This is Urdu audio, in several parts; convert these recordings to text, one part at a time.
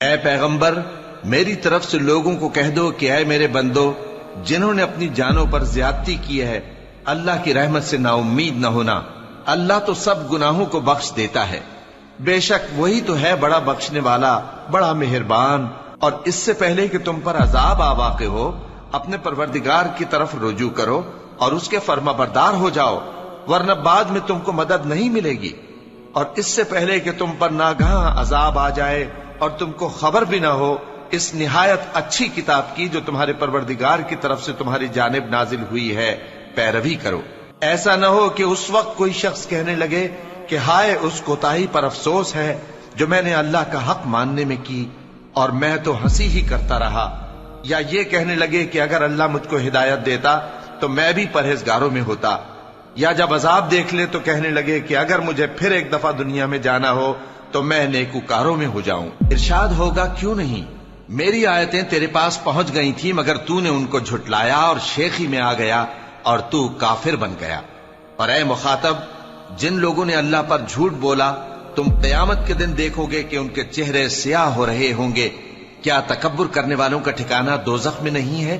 اے پیغمبر میری طرف سے لوگوں کو کہہ دو کہ اے میرے بندو جنہوں نے اپنی جانوں پر زیادتی کی ہے اللہ کی رحمت سے نا امید نہ ہونا، اللہ تو سب گناہوں کو بخش دیتا ہے، بے شک وہی تو ہے بڑا بخشنے والا بڑا مہربان۔ اور اس سے پہلے کہ تم پر عذاب آ واقع ہو اپنے پروردگار کی طرف رجوع کرو اور اس کے فرما بردار ہو جاؤ، ورنہ بعد میں تم کو مدد نہیں ملے گی۔ اور اس سے پہلے کہ تم پر ناگہاں عذاب آ جائے اور تم کو خبر بھی نہ ہو اس نہایت اچھی کتاب کی جو تمہارے پروردگار کی طرف سے تمہاری جانب نازل ہوئی ہے پیروی کرو۔ ایسا نہ ہو کہ اس وقت کوئی شخص کہنے لگے کہ ہائے اس کوتاہی پر افسوس ہے جو میں نے اللہ کا حق ماننے میں کی اور میں تو ہنسی ہی کرتا رہا، یا یہ کہنے لگے کہ اگر اللہ مجھ کو ہدایت دیتا تو میں بھی پرہیزگاروں میں ہوتا، یا جب عذاب دیکھ لے تو کہنے لگے کہ اگر مجھے پھر ایک دفعہ دنیا میں جانا ہو تو میں نیکوکاروں میں ہو جاؤں۔ ارشاد ہوگا کیوں نہیں، میری آیتیں تیرے پاس پہنچ گئی تھی مگر تو نے ان کو جھٹلایا اور شیخی میں آ گیا اور تو کافر بن گیا۔ اور اے مخاطب جن لوگوں نے اللہ پر جھوٹ بولا تم قیامت کے دن دیکھو گے کہ ان کے چہرے سیاہ ہو رہے ہوں گے، کیا تکبر کرنے والوں کا ٹھکانہ دوزخ میں نہیں ہے؟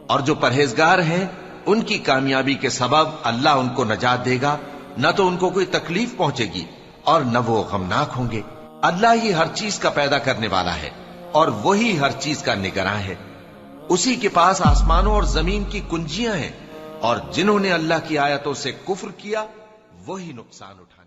اور جو پرہیزگار ہیں ان کی کامیابی کے سبب اللہ ان کو نجات دے گا، نہ تو ان کو کوئی تکلیف پہنچے گی اور نہ وہ غمناک ہوں گے۔ اللہ ہی ہر چیز کا پیدا کرنے والا ہے اور وہی ہر چیز کا نگراں ہے، اسی کے پاس آسمانوں اور زمین کی کنجیاں ہیں، اور جنہوں نے اللہ کی آیتوں سے کفر کیا وہی نقصان اٹھا